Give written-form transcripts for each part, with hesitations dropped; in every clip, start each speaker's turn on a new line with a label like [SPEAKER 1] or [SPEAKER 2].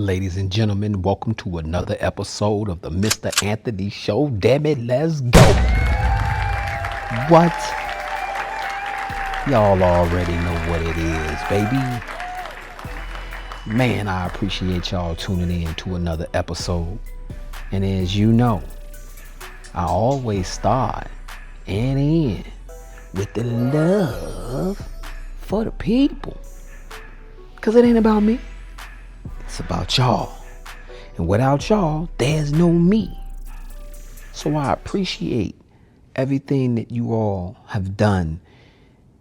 [SPEAKER 1] Ladies and gentlemen, welcome to another episode of the Mr. Anthony Show. Damn it, let's go. What? Y'all already know what it is, baby. Man, I appreciate y'all tuning in to another episode. And as you know, I always start and end with the love for the people. Because it ain't about me. It's about y'all. And without y'all, there's no me. So I appreciate everything that you all have done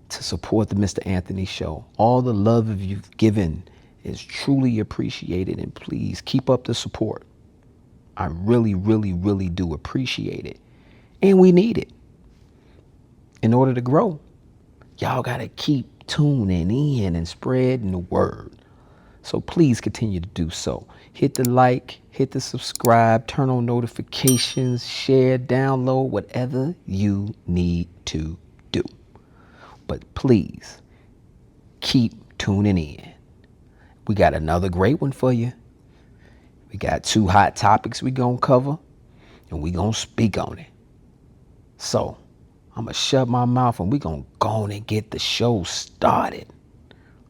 [SPEAKER 1] to support the Mr. Anthony Show. All the love you've given is truly appreciated. And please keep up the support. I really, really, really do appreciate it. And we need it. In order to grow, y'all got to keep tuning in and spreading the word. So please continue to do so. Hit the like, hit the subscribe, turn on notifications, share, download, whatever you need to do. But please keep tuning in. We got another great one for you. We got 2 hot topics we gonna cover, and we gonna speak on it. So I'm gonna shut my mouth and we gonna go on and get the show started.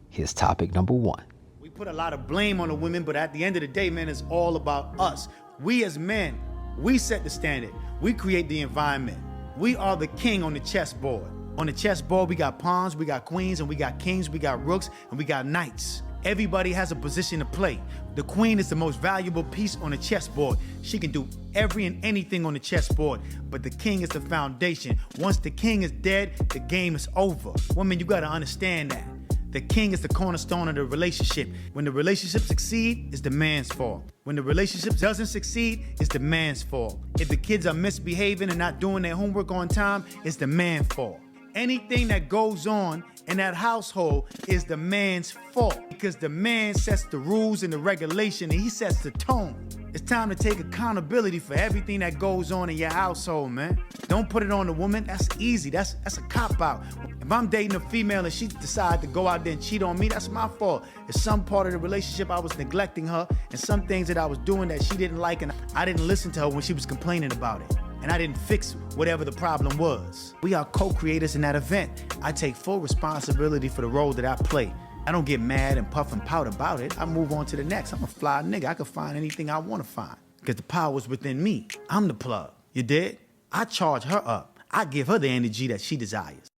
[SPEAKER 1] Here's topic number 1.
[SPEAKER 2] We put a lot of blame on the women, but at the end of the day, man, it's all about us. We as men, we set the standard. We create the environment. We are the king on the chessboard. On the chessboard, we got pawns, we got queens, and we got kings, we got rooks, and we got knights. Everybody has a position to play. The queen is the most valuable piece on the chessboard. She can do every and anything on the chessboard, but the king is the foundation. Once the king is dead, the game is over. Women, you gotta understand that. The king is the cornerstone of the relationship. When the relationship succeeds, it's the man's fault. When the relationship doesn't succeed, it's the man's fault. If the kids are misbehaving and not doing their homework on time, it's the man's fault. Anything that goes on in that household is the man's fault because the man sets the rules and the regulation and he sets the tone. It's time to take accountability for everything that goes on in your household, man. Don't put it on the woman. That's easy. That's a cop-out. If I'm dating a female and she decides to go out there and cheat on me, that's my fault. It's some part of the relationship I was neglecting her and some things that I was doing that she didn't like and I didn't listen to her when she was complaining about it. And I didn't fix whatever the problem was. We are co-creators in that event. I take full responsibility for the role that I play. I don't get mad and puff and pout about it. I move on to the next. I'm a fly nigga. I can find anything I want to find because the power's within me. I'm the plug. You did? I charge her up. I give her the energy that she desires.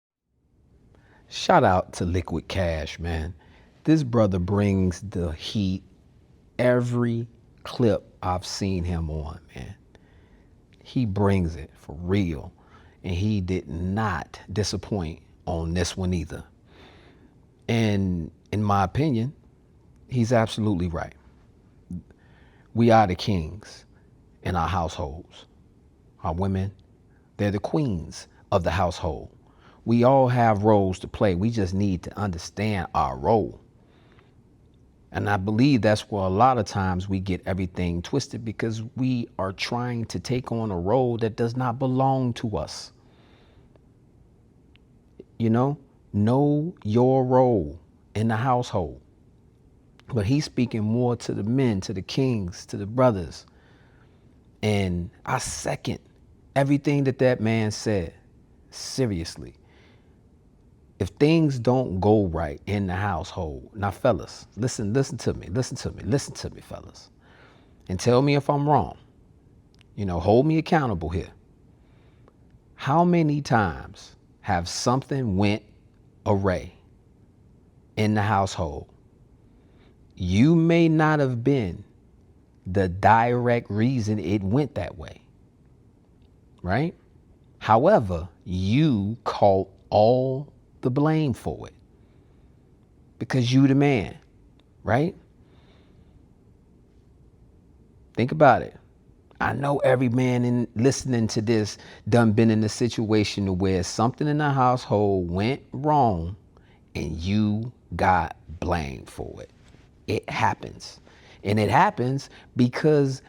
[SPEAKER 1] Shout out to Liquid Cash, man. This brother brings the heat every clip I've seen him on, man. He brings it for real. And he did not disappoint on this one either. And in my opinion, he's absolutely right. We are the kings in our households. Our women, they're the queens of the household. We all have roles to play. We just need to understand our role. And I believe that's where a lot of times we get everything twisted because we are trying to take on a role that does not belong to us. You know your role in the household. But he's speaking more to the men, to the kings, to the brothers. And I second everything that man said. Seriously. If things don't go right in the household, now fellas, listen to me, fellas, and tell me if I'm wrong. Hold me accountable here. How many times have something went awry in the household? You may not have been the direct reason it went that way, right? However, you caught all the blame for it because you the man, right? Think about it. I know every man in listening to this done been in a situation where something in the household went wrong and you got blamed for it. It happens. And it happens because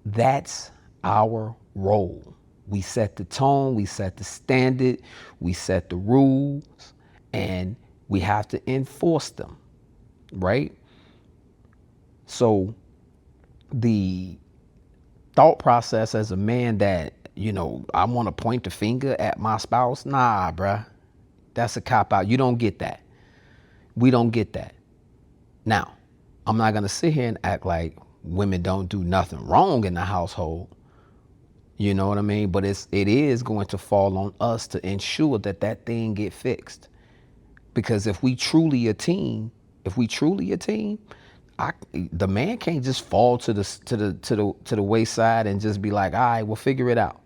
[SPEAKER 1] that's our role. We set the tone, we set the standard, we set the rules, and we have to enforce them, right? So the thought process as a man that, I want to point the finger at my spouse. Nah, bruh. That's a cop out. You don't get that. We don't get that. Now, I'm not going to sit here and act like women don't do nothing wrong in the household. You know what I mean? But it is going to fall on us to ensure that that thing get fixed. Because if we truly a team, the man can't just fall to the wayside and just be like, all right, well, figure it out.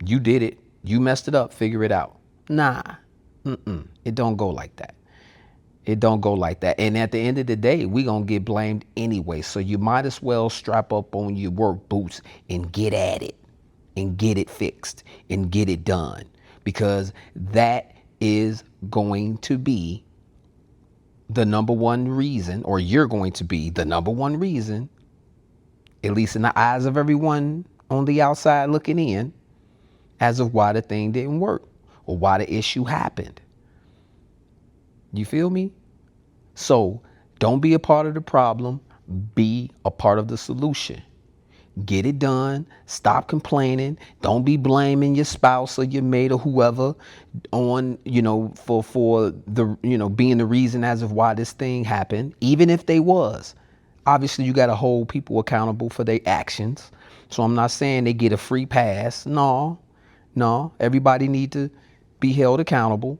[SPEAKER 1] You did it. You messed it up. Figure it out. Nah. It don't go like that. It don't go like that. And at the end of the day, we gonna get blamed anyway. So you might as well strap up on your work boots and get at it and get it fixed and get it done, because that is going to be the number one reason, or you're going to be the number one reason, at least in the eyes of everyone on the outside looking in, as of why the thing didn't work or why the issue happened. You feel me? So don't be a part of the problem. Be a part of the solution. Get it done. Stop complaining. Don't be blaming your spouse or your mate or whoever on, for the, being the reason as of why this thing happened, even if they was. Obviously, you got to hold people accountable for their actions. So I'm not saying they get a free pass. No, everybody need to be held accountable.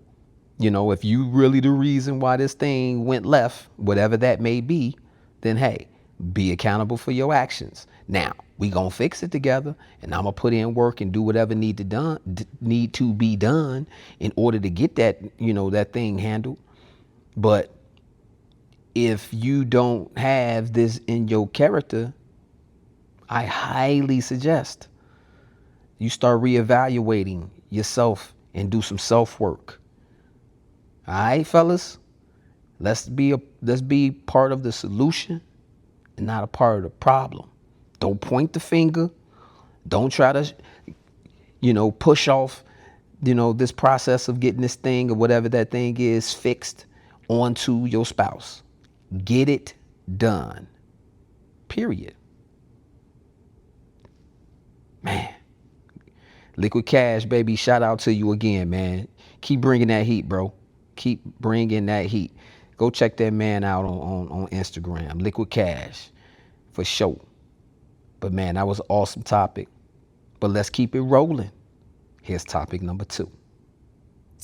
[SPEAKER 1] If you really the reason why this thing went left, whatever that may be, then hey, be accountable for your actions. Now, we gonna fix it together, and I'm gonna put in work and do whatever need to be done in order to get that, that thing handled. But if you don't have this in your character, I highly suggest you start reevaluating yourself and do some self-work. All right, fellas, let's be part of the solution and not a part of the problem. Don't point the finger. Don't try to, push off, this process of getting this thing or whatever that thing is fixed onto your spouse. Get it done. Period. Man, Liquid Cash, baby, shout out to you again, man. Keep bringing that heat, bro. Keep bringing that heat. Go check that man out on Instagram, Liquid Cash, for sure. But man, that was an awesome topic. But let's keep it rolling. Here's topic number 2.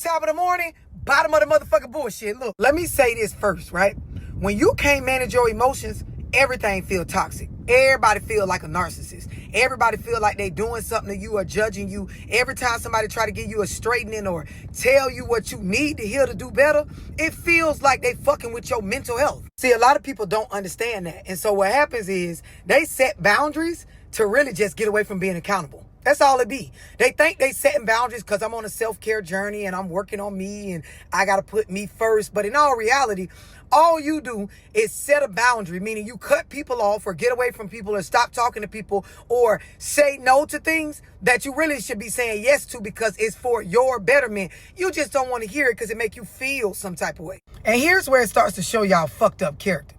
[SPEAKER 3] Top of the morning, bottom of the motherfucking bullshit. Look, let me say this first, right? When you can't manage your emotions, everything feel toxic. Everybody feel like a narcissist. Everybody feel like they doing something to you or judging you. Every time somebody try to give you a straightening or tell you what you need to hear to do better, it feels like they fucking with your mental health. See, a lot of people don't understand that. And so what happens is they set boundaries to really just get away from being accountable. That's all it be. They think they setting boundaries because I'm on a self-care journey and I'm working on me and I got to put me first. But in all reality, all you do is set a boundary, meaning you cut people off or get away from people or stop talking to people or say no to things that you really should be saying yes to because it's for your betterment. You just don't want to hear it because it make you feel some type of way. And here's where it starts to show y'all fucked up character.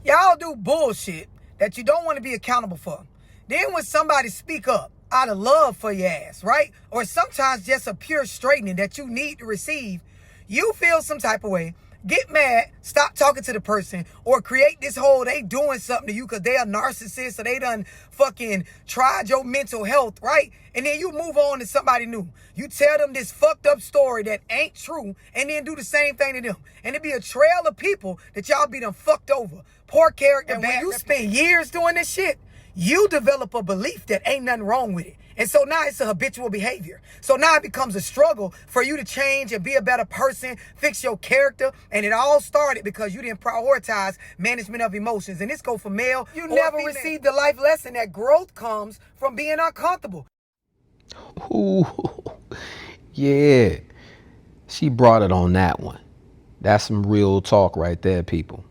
[SPEAKER 3] Y'all do bullshit that you don't want to be accountable for. Then when somebody speak up out of love for your ass, right? Or sometimes just a pure straightening that you need to receive, you feel some type of way, get mad, stop talking to the person, or create this whole they doing something to you because they a narcissist or they done fucking tried your mental health, right? And then you move on to somebody new. You tell them this fucked up story that ain't true and then do the same thing to them. And it be a trail of people that y'all be done fucked over. Poor character, and when you spend years doing this shit, you develop a belief that ain't nothing wrong with it. And so now it's a habitual behavior. So now it becomes a struggle for you to change and be a better person, fix your character. And it all started because you didn't prioritize management of emotions. And this go for male. You never received the life lesson that growth comes from being uncomfortable.
[SPEAKER 1] Ooh, yeah. She brought it on that one. That's some real talk right there, people.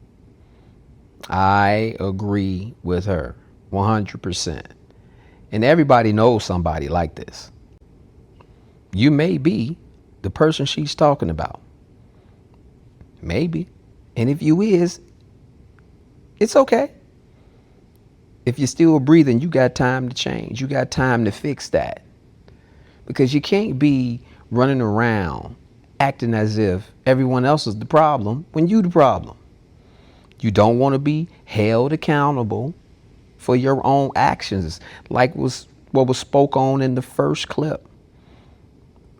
[SPEAKER 1] I agree with her 100%. And everybody knows somebody like this. You may be the person she's talking about. Maybe. And if you is, it's okay. If you're still breathing, you got time to change. You got time to fix that. Because you can't be running around acting as if everyone else is the problem when you the problem. You don't want to be held accountable for your own actions, like was what was spoke on in the first clip.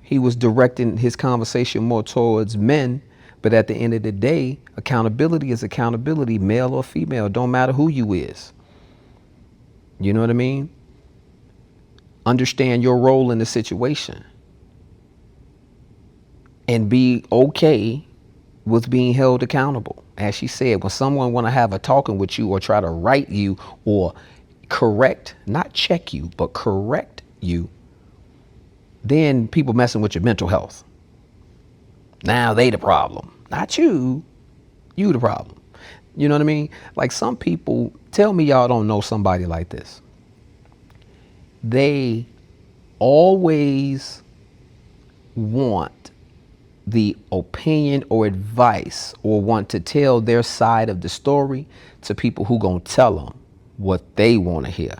[SPEAKER 1] He was directing his conversation more towards men, but at the end of the day, accountability is accountability, male or female, don't matter who you is. You know what I mean? Understand your role in the situation and be okay with being held accountable. As she said, when someone want to have a talking with you or try to write you or correct, not check you, but correct you, then people messing with your mental health. Now they the problem, not you. You the problem. You know what I mean? Like, some people, tell me y'all don't know somebody like this. They always want the opinion or advice or want to tell their side of the story to people who gonna tell them what they want to hear.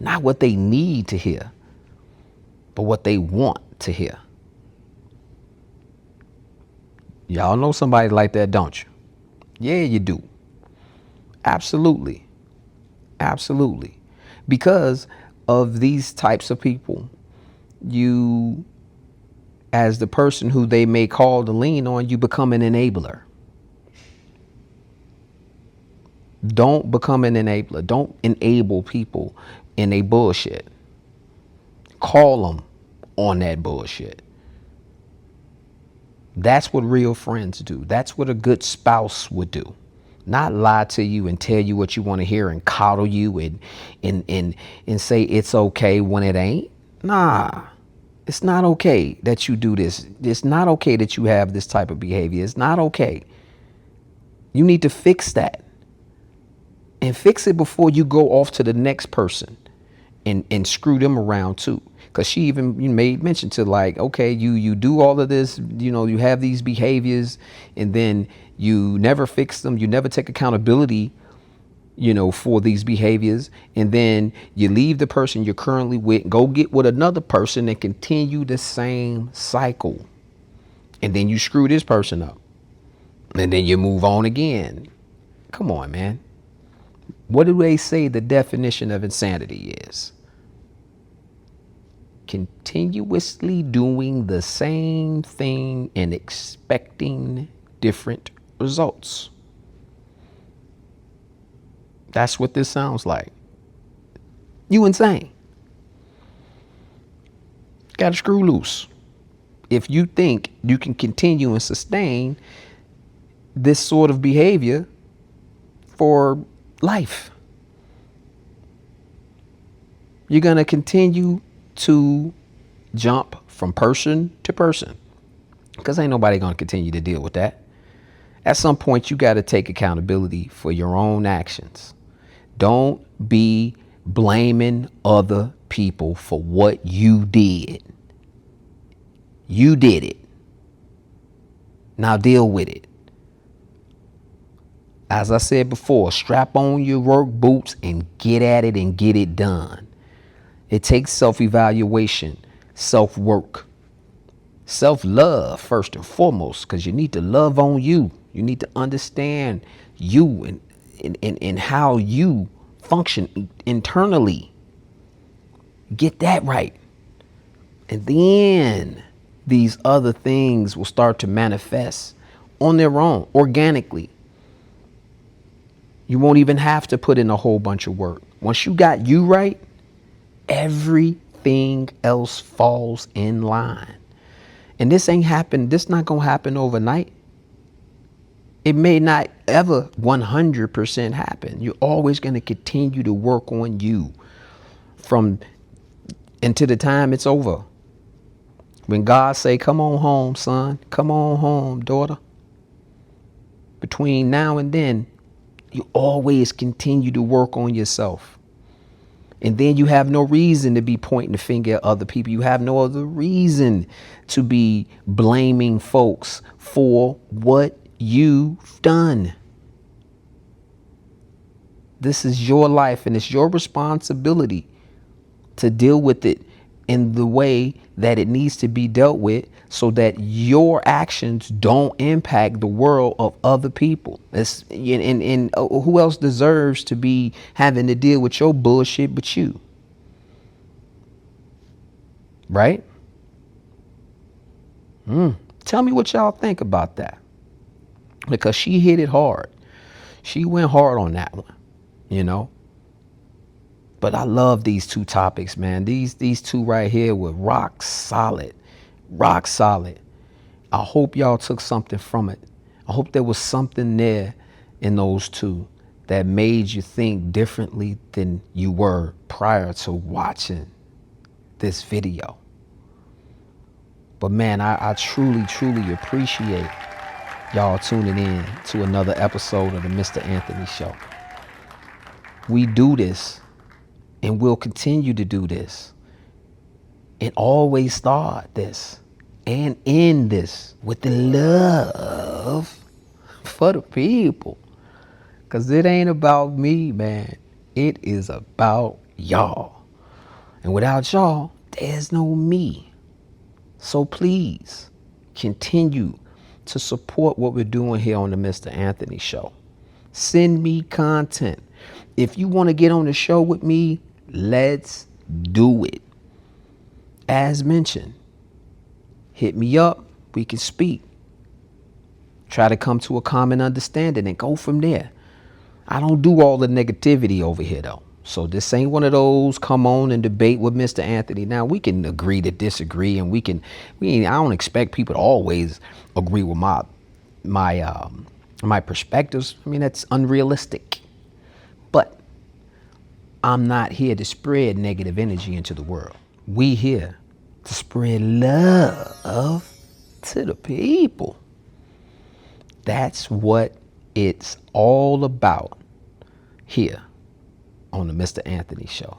[SPEAKER 1] Not what they need to hear, but what they want to hear. Y'all know somebody like that, don't you? Yeah, you do. Absolutely. Absolutely. Because of these types of people, you, as the person who they may call to lean on, you become an enabler. Don't become an enabler. Don't enable people in their bullshit. Call them on that bullshit. That's what real friends do. That's what a good spouse would do. Not lie to you and tell you what you want to hear and coddle you and say it's okay when it ain't. Nah, it's not okay that you do this. It's not okay that you have this type of behavior. It's not okay. You need to fix that. And fix it before you go off to the next person and screw them around too. Because she even made mention to, like, okay, you do all of this, you have these behaviors, and then you never fix them. You never take accountability, for these behaviors. And then you leave the person you're currently with, go get with another person and continue the same cycle. And then you screw this person up. And then you move on again. Come on, man. What do they say the definition of insanity is? Continuously doing the same thing and expecting different results. That's what this sounds like. You insane. Gotta screw loose. If you think you can continue and sustain this sort of behavior for life, you're gonna continue to jump from person to person, because ain't nobody going to continue to deal with that. At some point, you got to take accountability for your own actions. Don't be blaming other people for what you did. You did it. Now deal with it. As I said before, strap on your work boots and get at it and get it done. It takes self-evaluation, self-work, self-love first and foremost, because you need to love on you. You need to understand you and how you function internally. Get that right. And then these other things will start to manifest on their own, organically. You won't even have to put in a whole bunch of work. Once you got you right, everything else falls in line. And this not gonna happen overnight. It may not ever 100% happen. You're always gonna continue to work on you from until the time it's over. When God say, come on home, son, come on home, daughter. Between now and then, you always continue to work on yourself. And then you have no reason to be pointing the finger at other people. You have no other reason to be blaming folks for what you've done. This is your life, and it's your responsibility to deal with it in the way that it needs to be dealt with, so that your actions don't impact the world of other people. And who else deserves to be having to deal with your bullshit but you? Right? Tell me what y'all think about that, because she hit it hard. She went hard on that one, you know. But I love these two topics, man. These two right here were rock solid, rock solid. I hope y'all took something from it. I hope there was something there in those two that made you think differently than you were prior to watching this video. But man, I truly, truly appreciate y'all tuning in to another episode of the Mr. Anthony Show. We do this, and we'll continue to do this, and always start this and end this with the love for the people. Because it ain't about me, man. It is about y'all. And without y'all, there's no me. So please continue to support what we're doing here on the Mr. Anthony Show. Send me content. If you want to get on the show with me, let's do it. As mentioned, hit me up. We can speak. Try to come to a common understanding and go from there. I don't do all the negativity over here, though. So this ain't one of those come on and debate with Mr. Anthony. Now, we can agree to disagree, and I don't expect people to always agree with my perspectives. I mean, that's unrealistic. But I'm not here to spread negative energy into the world. We here to spread love to the people. That's what it's all about here on the Mr. Anthony Show.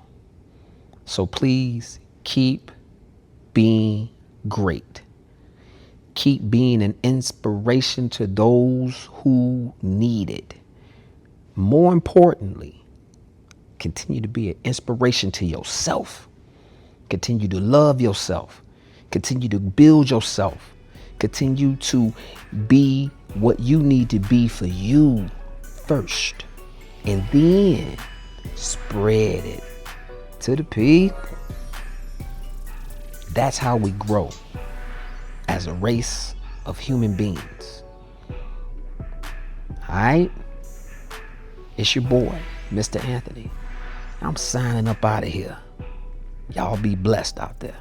[SPEAKER 1] So please keep being great. Keep being an inspiration to those who need it. More importantly, continue to be an inspiration to yourself. Continue to love yourself. Continue to build yourself. Continue to be what you need to be for you first. And then spread it to the people. That's how we grow as a race of human beings. All right? It's your boy, Mr. Anthony. I'm signing up out of here. Y'all be blessed out there.